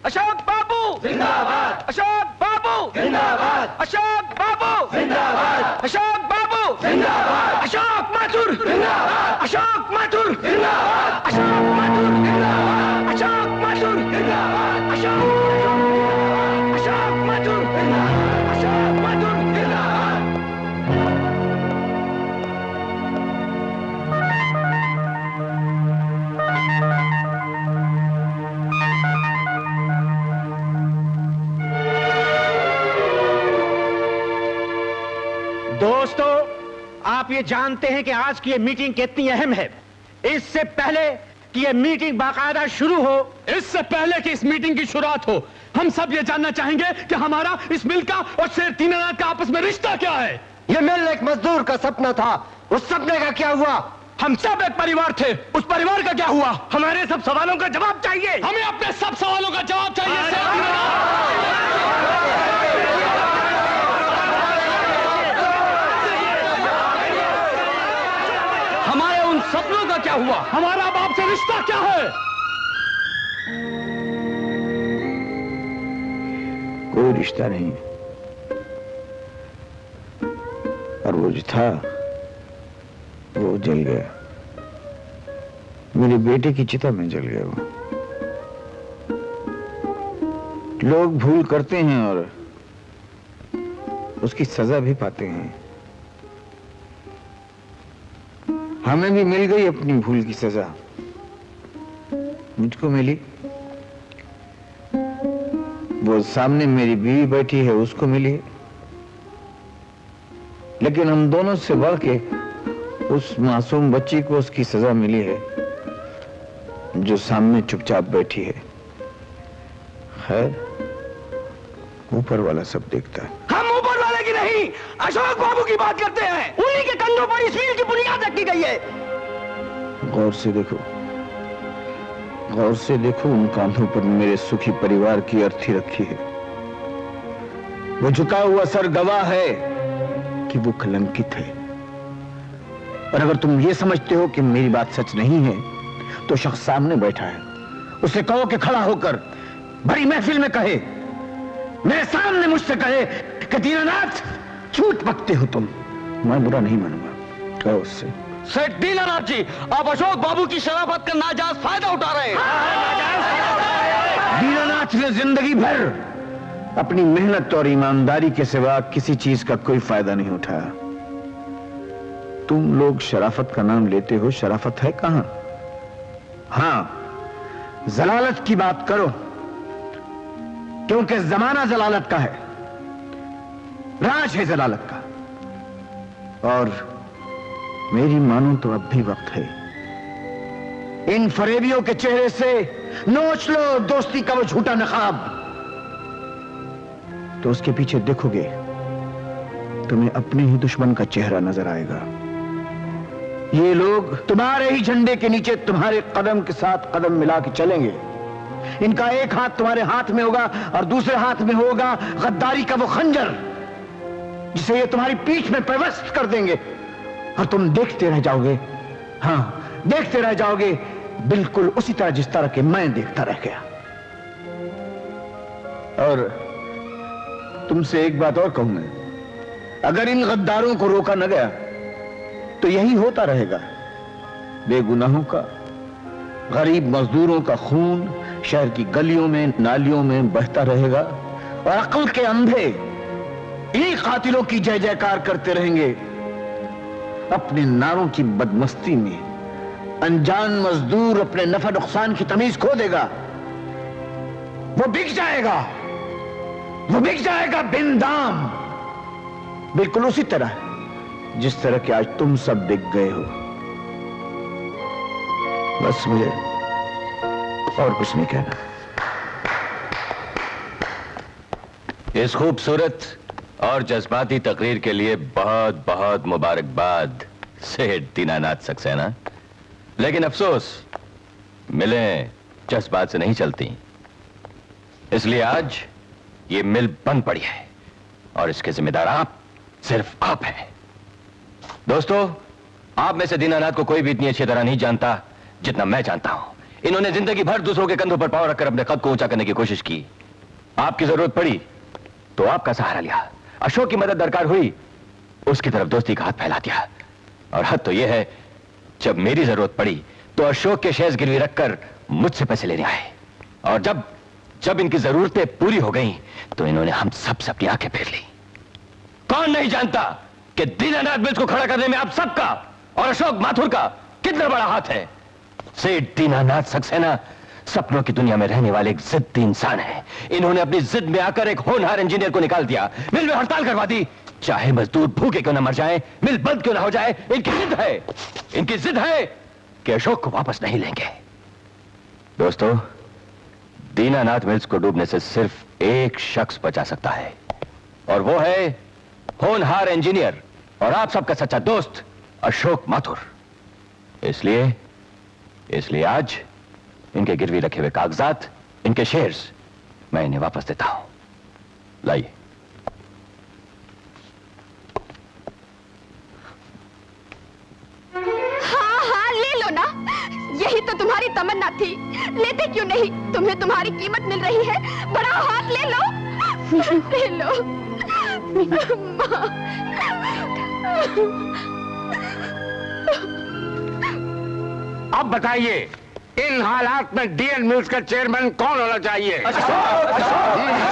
अशोक बाबू जिंदाबाद, अशोक बाबू जिंदाबाद, अशोक बाबू जिंदाबाद, अशोक बाबू जिंदाबाद, अशोक माथुर जिंदाबाद, अशोक माथुर जिंदाबाद, अशोक माथुर जिंदाबाद, अशोक माथुर जिंदाबाद, अशोक माथुर अशोक माथुर जिंदाबाद। दोस्तों, आप ये जानते हैं कि आज की ये मीटिंग कितनी अहम है। इससे पहले कि ये मीटिंग बाकायदा शुरू हो, इससे पहले कि इस मीटिंग की शुरुआत हो, हम सब ये जानना चाहेंगे कि हमारा इस मिल का और शेर दीनानाथ का आपस में रिश्ता क्या है। ये मिल एक मजदूर का सपना था, उस सपने का क्या हुआ? हम सब एक परिवार थे, उस परिवार का क्या हुआ? हमारे सब सवालों का जवाब चाहिए। हमें अपने सब सवालों का जवाब चाहिए शेर दीनानाथ। हमारे उन सपनों का क्या हुआ? हमारा अब आपसे रिश्ता क्या है? कोई रिश्ता नहीं, और वो जो था वो जल गया। मेरे बेटे की चिता में जल गया वो। लोग भूल करते हैं और उसकी सजा भी पाते हैं। हमें भी मिल गई अपनी भूल की सजा। मुझको मिली, वो सामने मेरी बीवी बैठी है उसको मिली, लेकिन हम दोनों से बढ़ के उस मासूम बच्ची को उसकी सजा मिली है जो सामने चुपचाप बैठी है। खैर, ऊपर वाला सब देखता है। हम ऊपर वाले की नहीं, अशोक बाबू की बात करते हैं। उन्हीं के कंधों पर इस मील की बुनियाद रखी गई है। गौर से देखो, गौर से देखो, उन कांधों पर मेरे सुखी परिवार की अर्थी रखी है। वो झुका हुआ सर गवाह है कि वो कलंकित है। और अगर तुम ये समझते हो कि मेरी बात सच नहीं है, तो शख्स सामने बैठा है, उसे कहो कि खड़ा होकर बड़ी महफिल में कहे, मेरे सामने मुझसे कहे कि दीनानाथ झूठ बकते हो तुम। मैं बुरा नहीं मानूंगा। कहो उससे, सेठ दीनानाथ जी, आप अशोक बाबू की शराफत का नाजायज फायदा उठा रहे हैं। दीनानाथ ने जिंदगी भर अपनी मेहनत और ईमानदारी के सिवा किसी चीज का कोई फायदा नहीं उठाया। तुम लोग शराफत का नाम लेते हो, शराफत है कहां? हां, जलालत की बात करो, क्योंकि जमाना जलालत का है, राज है जलालत का। और मेरी मानो तो अब भी वक्त है। इन फरेबियों के चेहरे से नोच लो दोस्ती का वो झूठा नकाब, तो उसके पीछे देखोगे तुम्हें अपने ही दुश्मन का चेहरा नजर आएगा। ये लोग तुम्हारे ही झंडे के नीचे तुम्हारे कदम के साथ कदम मिला के चलेंगे। इनका एक हाथ तुम्हारे हाथ में होगा और दूसरे हाथ में होगा गद्दारी का वो खंजर, जिसे ये तुम्हारी पीठ में पेवस्त कर देंगे और तुम देखते रह जाओगे। हां, देखते रह जाओगे, बिल्कुल उसी तरह जिस तरह के मैं देखता रह गया। और तुमसे एक बात और कहूं मैं, अगर इन गद्दारों को रोका न गया तो यही होता रहेगा। बेगुनाहों का, गरीब मजदूरों का खून शहर की गलियों में नालियों में बहता रहेगा और अक्ल के अंधे इन्हीं कातिलों की जय जयकार करते रहेंगे। अपने नारों की बदमस्ती में अनजान मजदूर अपने नफा नुकसान की तमीज खो देगा। वो बिक जाएगा, वो बिक जाएगा बिन दाम, बिल्कुल उसी तरह जिस तरह कि आज तुम सब बिक गए हो। बस मुझे और कुछ नहीं कहना। इस खूबसूरत और जज्बाती तकरीर के लिए बहुत बहुत मुबारकबाद सेठ दीनानाथ सक्सेना। लेकिन अफसोस मिलें जज्बात से नहीं चलती, इसलिए आज ये मिल बंद पड़ी है और इसके जिम्मेदार आप, सिर्फ आप हैं। दोस्तों, आप में से दीनानाथ को कोई भी इतनी अच्छी तरह नहीं जानता जितना मैं जानता हूं। इन्होंने जिंदगी भर दूसरों के कंधों पर पांव रखकर अपने कद को ऊंचा करने की कोशिश की। आपकी जरूरत पड़ी तो आपका सहारा लिया, अशोक की मदद दरकार हुई उसकी तरफ दोस्ती का हाथ फैला दिया, और हद तो यह है जब मेरी जरूरत पड़ी तो अशोक के शेयर्स गिरवी रखकर मुझसे पैसे लेने आए, और जब इनकी जरूरतें पूरी हो गईं तो इन्होंने हम सबसे अपनी आंखें फेर ली। कौन नहीं जानता कि दीनानाथ मिल्स को खड़ा करने में आप सबका और अशोक माथुर का कितना बड़ा हाथ है। सेठ दीनानाथ सक्सेना सपनों की दुनिया में रहने वाले एक जिद्दी इंसान है। इन्होंने अपनी जिद में आकर एक होनहार इंजीनियर को निकाल दिया, मिल में हड़ताल करवा दी। चाहे मजदूर भूखे क्यों ना मर जाए, मिल बंद क्यों ना हो जाए, इनकी जिद है कि अशोक को वापस नहीं लेंगे। दोस्तों, दीनानाथ मिल्स को डूबने से सिर्फ एक शख्स बचा सकता है, और वो है होनहार इंजीनियर और आप सबका सच्चा दोस्त अशोक माथुर। इसलिए आज इनके गिरवी रखे हुए कागजात, इनके शेयर्स मैं इन्हें वापस देता हूं। लाइए। हाँ, ले लो ना, यही तो तुम्हारी तमन्ना थी। लेते क्यों नहीं? तुम्हें तुम्हारी कीमत मिल रही है, बड़ा हाथ ले लो, ले लो। अब बताइए, इन हालात में डीएन मिल्स का चेयरमैन कौन होना चाहिए? अशोक!